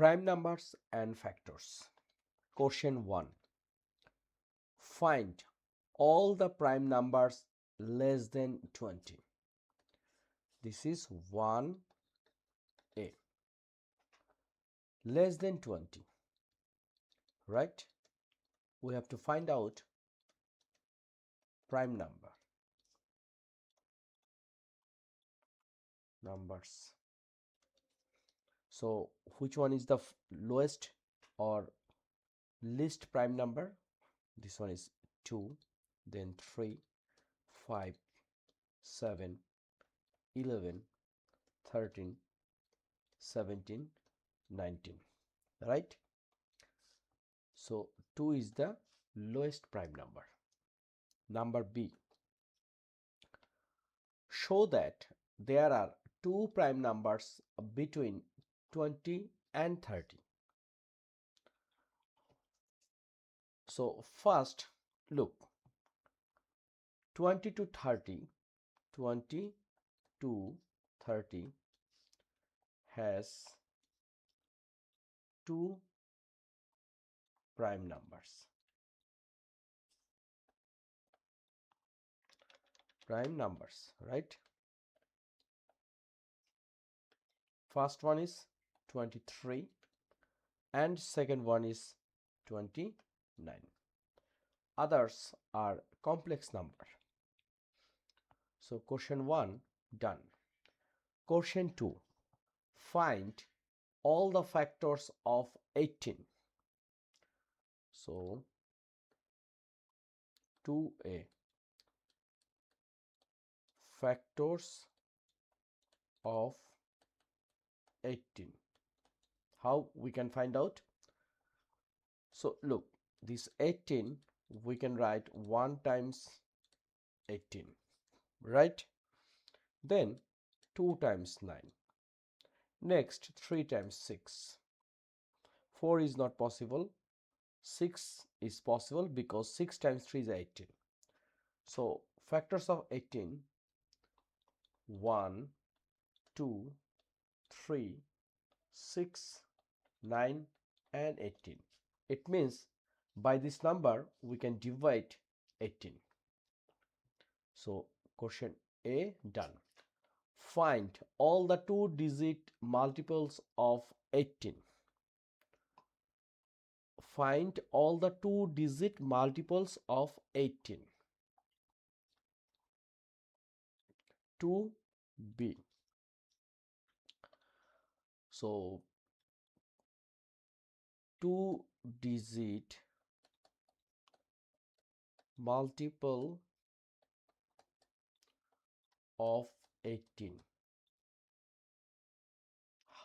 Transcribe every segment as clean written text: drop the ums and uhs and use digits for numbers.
Prime numbers and factors. Question 1. Find all the prime numbers less than 20. This is 1a. Less than 20. Right? We have to find out prime numbers. So which one is the lowest or least prime number? This one is 2, then 3, 5, 7, 11, 13, 17, 19. Right? So 2 is the lowest prime number. Number B. Show that there are two prime numbers between 20 and 30. So first look, 20 to 30 has two prime numbers. Right? First one is 23 and second one is 29. Others are complex number. So question 1 done. Question 2. Find all the factors of 18. So 2a. Factors of 18. How we can find out? So look, this 18 we can write 1 times 18, right? Then 2 times 9. Next 3 times 6. 4 is not possible. 6 is possible because 6 times 3 is 18. So factors of 18: 1, 2, 3, 6, 9 and 18. It means by this number we can divide 18. So question A done. Find all the 2-digit multiples of 18. Find all the 2-digit multiples of 18. 2b. So 2-digit multiple of 18.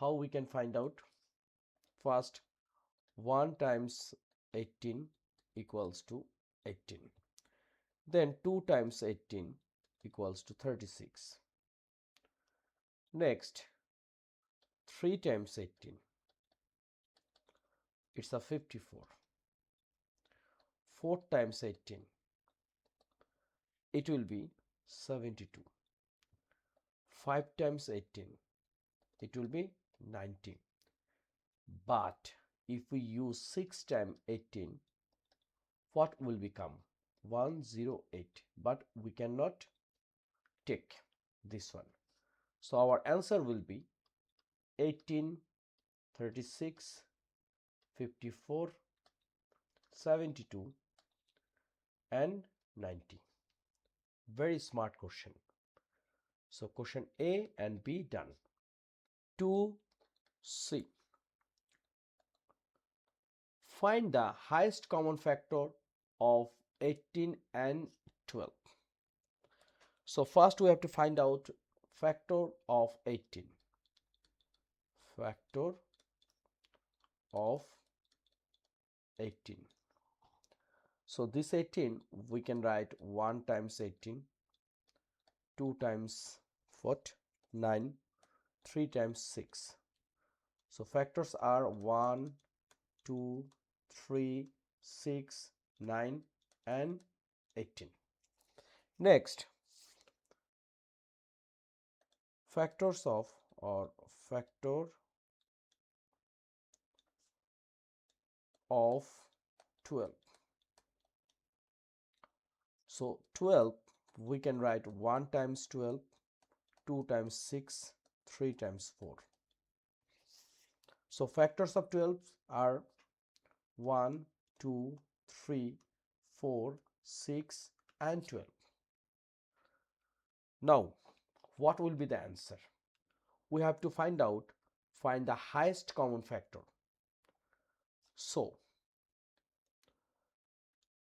How we can find out? First, 1 times 18 equals to 18. Then 2 times 18 equals to 36. Next, 3 times 18, it's a 54. 4 times 18, it will be 72. 5 times 18, it will be 90. But if we use 6 times 18, what will become? 108. But we cannot take this one. So our answer will be 18, 36, 54, 72 and 90. Very smart question. So question A and B done. 2C. Find the highest common factor of 18 and 12. So first we have to find out factor of 18. Factor of 18. So this 18 we can write 1 times 18, 2 times what? 9, 3 times 6. So factors are 1, 2, 3, 6, 9 and 18. Next, factors of or factor of 12. So 12 we can write 1 times 12, 2 times 6, 3 times 4. So factors of 12 are 1, 2, 3, 4, 6 and 12. Now what will be the answer? We have to find the highest common factor. So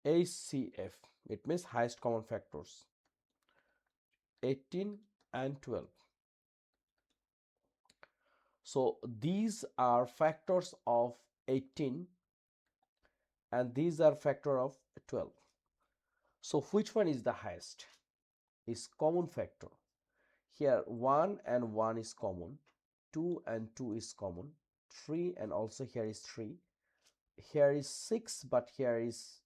HCF, it means highest common factors, 18 and 12. So these are factors of 18 and these are factor of 12. So which one is the highest? Is common factor. Here 1 and 1 is common, 2 and 2 is common, 3 and also here is 3. Here is 6 but here is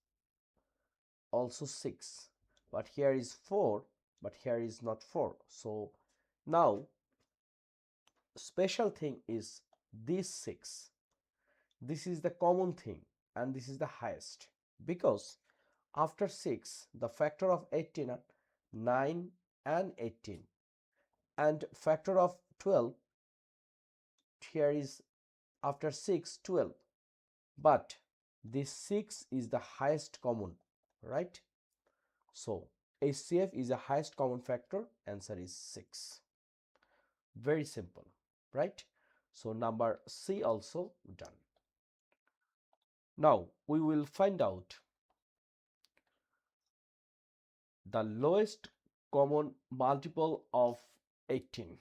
also 6, but here is 4 but here is not 4. So now special thing is this 6. This is the common thing and this is the highest, because after 6 the factor of 18 are 9 and 18 and factor of 12 here is after 6 12, but this 6 is the highest common, right? So HCF is the highest common factor, answer is 6. Very simple, right? So number C also done. Now we will find out the lowest common multiple of 18.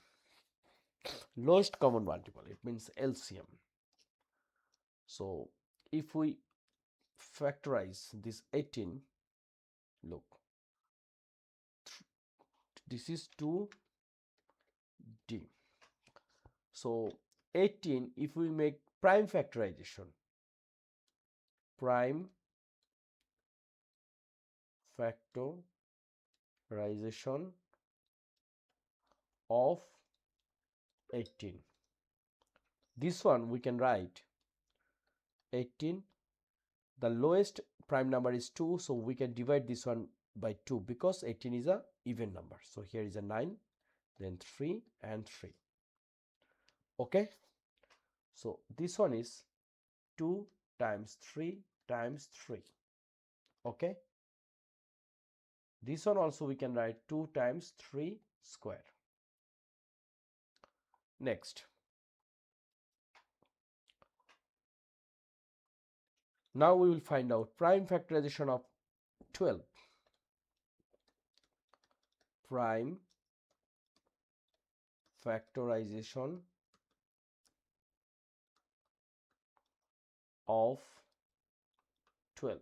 Lowest common multiple, it means LCM. So if we factorize this 18, look, this is 2D. So 18, if we make prime factorization of 18, this one we can write 18, the lowest prime number is 2, so we can divide this one by 2 because 18 is a even number. So here is a 9, then 3 and 3. Okay, so this one is 2 times 3 times 3. Okay, this one also we can write 2 times 3 square. Next, now we will find out prime factorization of 12. Prime factorization of 12.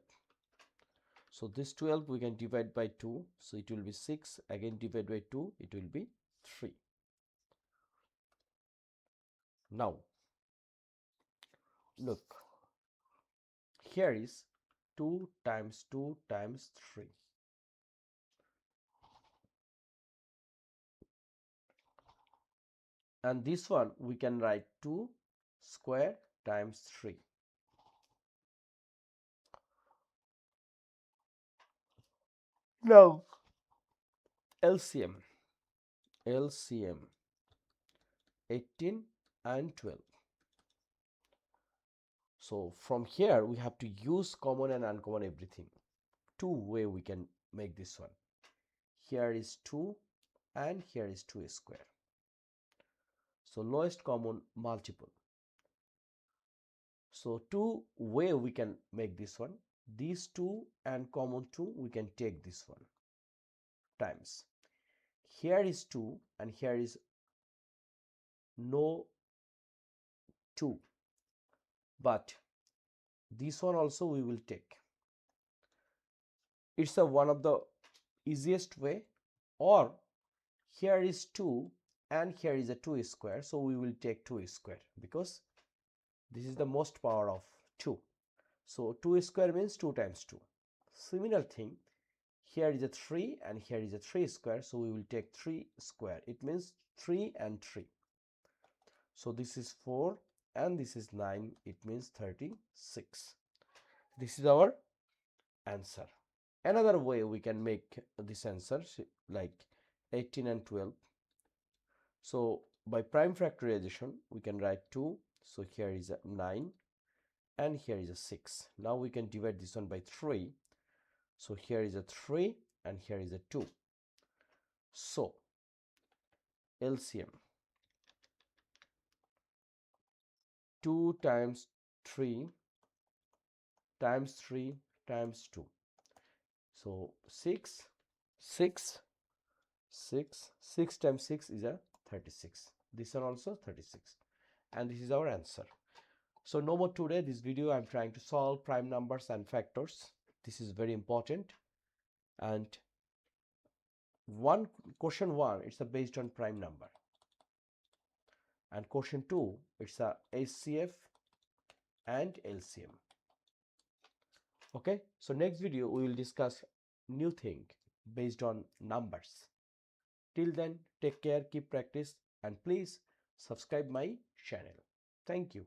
So this 12 we can divide by 2, so it will be 6, again divide by 2, it will be 3. Now look, here is 2 times 2 times 3. And this one we can write 2 square times 3. Now LCM 18 and 12. So from here we have to use common and uncommon everything. Two way we can make this one. Here is 2 and here is 2 square. So lowest common multiple. So two way we can make this one. These 2 and common 2 we can take this one times. Here is 2 and here is no 2, but this one also we will take. It's a one of the easiest way. Or here is 2 and here is a 2 square, so we will take 2 square because this is the most power of 2. So 2 square means 2 times 2. Similar thing, here is a 3 and here is a 3 square, so we will take 3 square. It means 3 and 3. So this is 4 and this is 9, it means 36. This is our answer. Another way we can make this answer, like 18 and 12. So by prime factorization, we can write 2. So here is a 9 and here is a 6. Now we can divide this one by 3. So here is a 3 and here is a 2. So LCM, 2 times 3 times 3 times 2. So 6, 6, 6, 6 times 6 is a 36. This one also 36. And this is our answer. So no more today. This video I'm trying to solve prime numbers and factors. This is very important. And question 1, it's based on prime number. And question 2, it's a HCF and LCM. Okay, so next video we will discuss new thing based on numbers. Till then, take care, keep practice, and please subscribe my channel. Thank you.